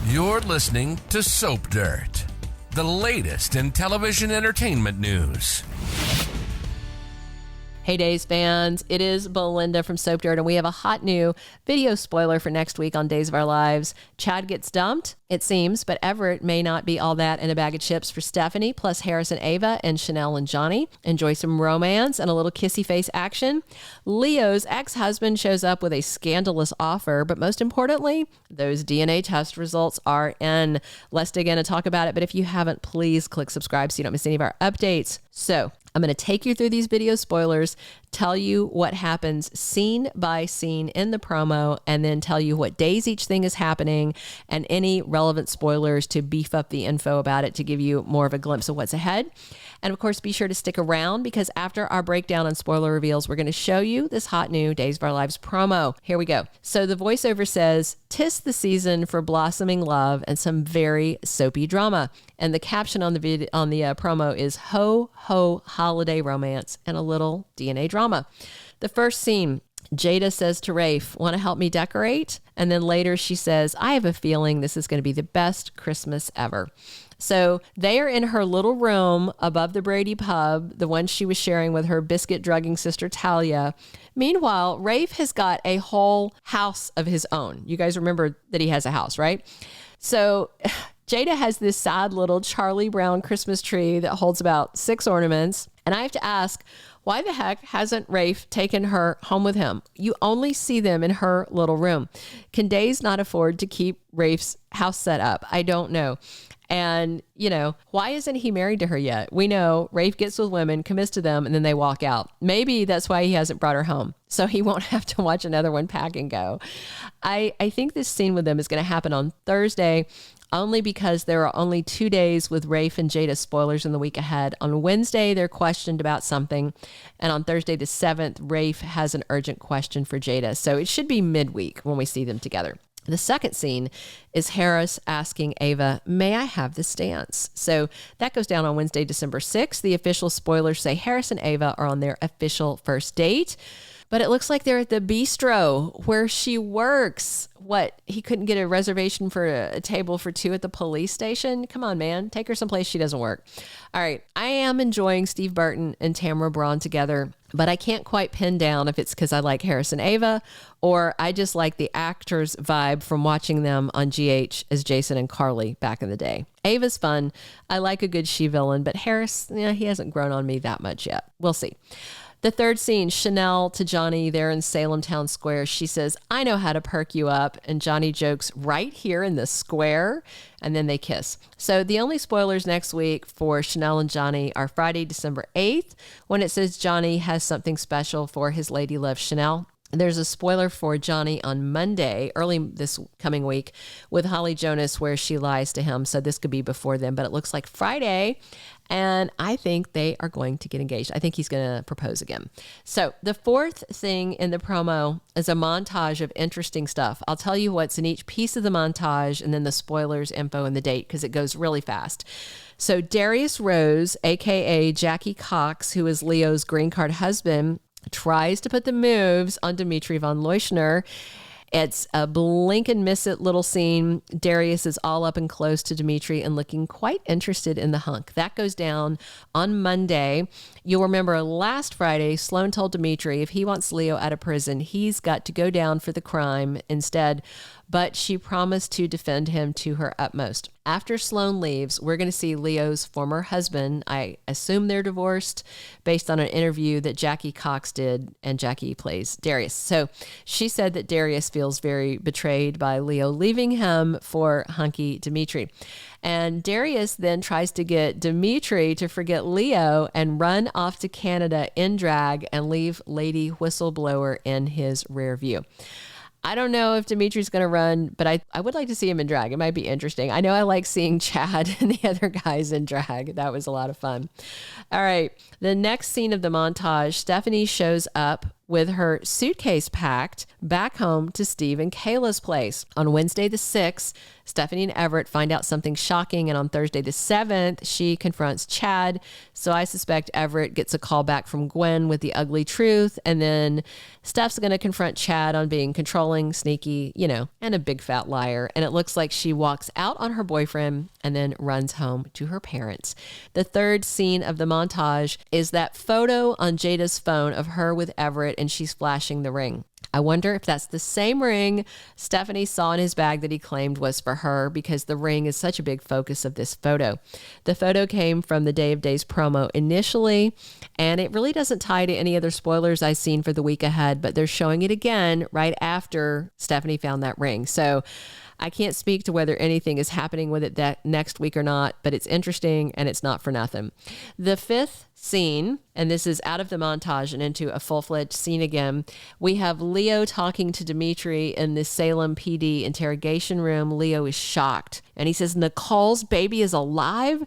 You're listening to Soap Dirt, the latest in television entertainment news. Hey Days fans, it is Belinda from Soap Dirt, and we have a hot new video spoiler for next week on Days of Our Lives. Chad gets dumped, it seems, but Everett may not be all that in a bag of chips for Stephanie, plus Harris and Ava and Chanel and Johnny. Enjoy some romance and a little kissy face action. Leo's ex-husband shows up with a scandalous offer, but most importantly, those DNA test results are in. Let's dig in and talk about it, but if you haven't, please click subscribe so you don't miss any of our updates. So, I'm going to take you through these video spoilers, tell you what happens scene by scene in the promo, and then tell you what days each thing is happening and any relevant spoilers to beef up the info about it to give you more of a glimpse of what's ahead. And of course, be sure to stick around because after our breakdown and spoiler reveals, we're going to show you this hot new Days of Our Lives promo. Here we go. So the voiceover says, "'Tis the season for blossoming love and some very soapy drama." And the caption on the promo is "Ho, ho, holiday romance and a little DNA drama." The first scene, Jada says to Rafe, "Want to help me decorate?" And then later she says, "I have a feeling this is going to be the best Christmas ever." So they are in her little room above the Brady pub, the one she was sharing with her biscuit drugging sister Talia. Meanwhile, Rafe has got a whole house of his own. You guys remember that he has a house, right? So Jada has this sad little Charlie Brown Christmas tree that holds about 6 ornaments. And I have to ask, why the heck hasn't Rafe taken her home with him? You only see them in her little room. Can Days not afford to keep Rafe's house set up? I don't know. And, you know, why isn't he married to her yet? We know Rafe gets with women, commits to them, and then they walk out. Maybe that's why he hasn't brought her home, so he won't have to watch another one pack and go. I think this scene with them is going to happen on Thursday, only because there are only 2 days with Rafe and Jada spoilers in the week ahead. On Wednesday, they're questioned about something. And on Thursday the 7th, Rafe has an urgent question for Jada. So it should be midweek when we see them together. The second scene is Harris asking Ava, "May I have this dance?" So that goes down on Wednesday, December 6th. The official spoilers say Harris and Ava are on their official first date. But it looks like they're at the bistro where she works. What, he couldn't get a reservation for a table for 2 at the police station? Come on, man. Take her someplace she doesn't work. All right. I am enjoying Steve Burton and Tamara Braun together, but I can't quite pin down if it's because I like Harris and Ava or I just like the actors' vibe from watching them on GH as Jason and Carly back in the day. Ava's fun. I like a good she-villain, but Harris, he hasn't grown on me that much yet. We'll see. The third scene, Chanel to Johnny there in Salem Town Square. She says, "I know how to perk you up." And Johnny jokes, "Right here in the square." And then they kiss. So the only spoilers next week for Chanel and Johnny are Friday, December 8th, when it says Johnny has something special for his lady love, Chanel. There's a spoiler for Johnny on Monday, early this coming week, with Holly Jonas where she lies to him. So this could be before then, but it looks like Friday. And I think they are going to get engaged. I think he's going to propose again. So the fourth thing in the promo is a montage of interesting stuff. I'll tell you what's in each piece of the montage and then the spoilers, info, and the date because it goes really fast. So Darius Rose, a.k.a. Jackie Cox, who is Leo's green card husband, tries to put the moves on Dimitri von Leuschner. It's a blink and miss it little scene. Darius is all up and close to Dimitri and looking quite interested in the hunk. That goes down on Monday. You'll remember last Friday, Sloan told Dimitri if he wants Leo out of prison, he's got to go down for the crime instead. But she promised to defend him to her utmost. After Sloan leaves, we're going to see Leo's former husband. I assume they're divorced based on an interview that Jackie Cox did, and Jackie plays Darius. So she said that Darius feels very betrayed by Leo leaving him for hunky Dimitri. And Darius then tries to get Dimitri to forget Leo and run off to Canada in drag and leave Lady Whistleblower in his rear view. I don't know if Dimitri's going to run, but I would like to see him in drag. It might be interesting. I know I like seeing Chad and the other guys in drag. That was a lot of fun. All right. The next scene of the montage, Stephanie shows up with her suitcase packed back home to Steve and Kayla's place. On Wednesday the 6th, Stephanie and Everett find out something shocking, and on Thursday the 7th, she confronts Chad. So I suspect Everett gets a call back from Gwen with the ugly truth, and then Steph's going to confront Chad on being controlling, sneaky, and a big fat liar. And it looks like she walks out on her boyfriend and then runs home to her parents. The third scene of the montage is that photo on Jada's phone of her with Everett, and she's flashing the ring. I wonder if that's the same ring Stephanie saw in his bag that he claimed was for her, because the ring is such a big focus of this photo. The photo came from the Day of Days promo initially, and it really doesn't tie to any other spoilers I've seen for the week ahead, but they're showing it again right after Stephanie found that ring. So I can't speak to whether anything is happening with it that next week or not, but it's interesting and it's not for nothing. The fifth scene, and this is out of the montage and into a full-fledged scene again, we have Leo talking to Dimitri in the Salem PD interrogation room. Leo is shocked, and he says, "Nicole's baby is alive?"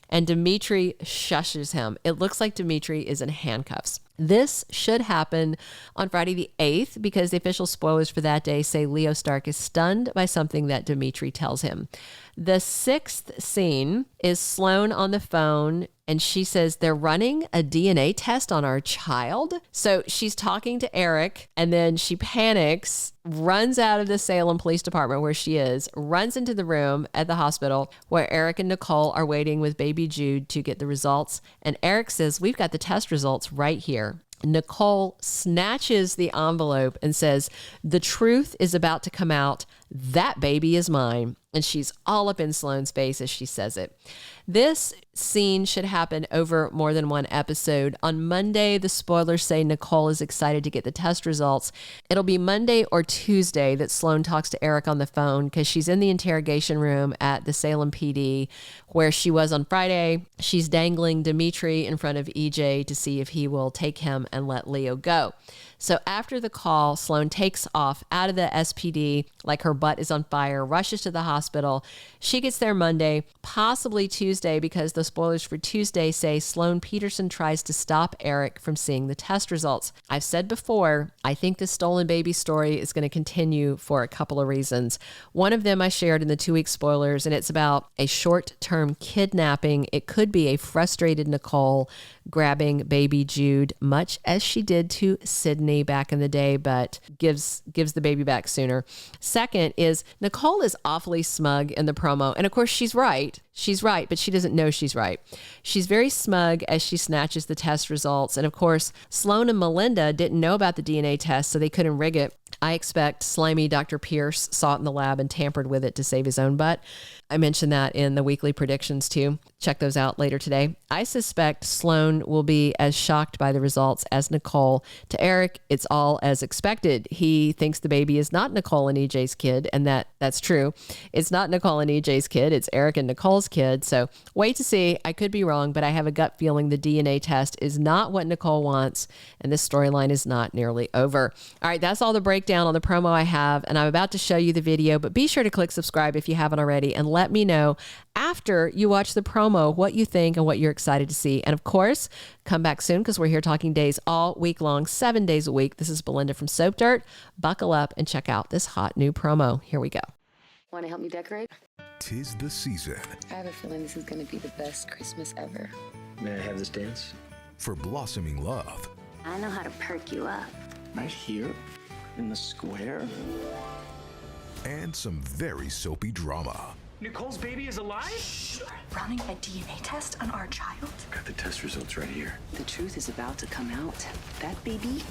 And Dimitri shushes him. It looks like Dimitri is in handcuffs. This should happen on Friday the 8th, because the official spoilers for that day say Leo Stark is stunned by something that Dimitri tells him. The sixth scene is Sloan on the phone, and she says they're running a DNA test on our child. So she's talking to Eric, and then she panics, runs out of the Salem Police Department where she is, runs into the room at the hospital where Eric and Nicole are waiting with baby Jude to get the results. And Eric says, "We've got the test results right here." Nicole snatches the envelope and says, "The truth is about to come out. That baby is mine." And she's all up in Sloan's face as she says it. This scene should happen over more than one episode. On Monday, the spoilers say Nicole is excited to get the test results. It'll be Monday or Tuesday that Sloan talks to Eric on the phone, because she's in the interrogation room at the Salem PD where she was on Friday. She's dangling Dimitri in front of EJ to see if he will take him and let Leo go. So after the call, Sloan takes off out of the SPD like her butt is on fire, rushes to the hospital. She gets there Monday, possibly Tuesday, because the spoilers for Tuesday say Sloan Petersen tries to stop Eric from seeing the test results. I've said before, I think the stolen baby story is going to continue for a couple of reasons. One of them I shared in the 2-week spoilers, and it's about a short-term kidnapping. It could be a frustrated Nicole grabbing baby Jude, much as she did to Sydney back in the day, but gives the baby back sooner. Second is Nicole is awfully smug in the promo. And of course, she's right. She's right, but she doesn't know she's right. She's very smug as she snatches the test results. And of course, Sloan and Melinda didn't know about the DNA test, so they couldn't rig it. I expect slimy Dr. Pierce saw it in the lab and tampered with it to save his own butt. I mentioned that in the weekly predictions too. Check those out later today. I suspect Sloan will be as shocked by the results as Nicole. To Eric, it's all as expected. He thinks the baby is not Nicole and EJ's kid, and that's true. It's not Nicole and EJ's kid. It's Eric and Nicole's kid. So wait to see. I could be wrong, but I have a gut feeling the DNA test is not what Nicole wants, and this storyline is not nearly over. All right, that's all the breakdown on the promo I have, and I'm about to show you the video, but be sure to click subscribe if you haven't already, and let me know after you watch the promo what you think and what you're excited to see. And of course, come back soon, because we're here talking days all week long, 7 days a week. This is Belinda from Soap Dirt. Buckle up and check out this hot new promo. Here we go. Want to help me decorate? 'Tis the season I have a feeling this is going to be the best Christmas ever. May I have this dance? for blossoming love I know how to perk you up. Right here? In the square? and some very soapy drama. Nicole's baby is alive? Running a DNA test on our child? Got the test results right here. The truth is about to come out. That baby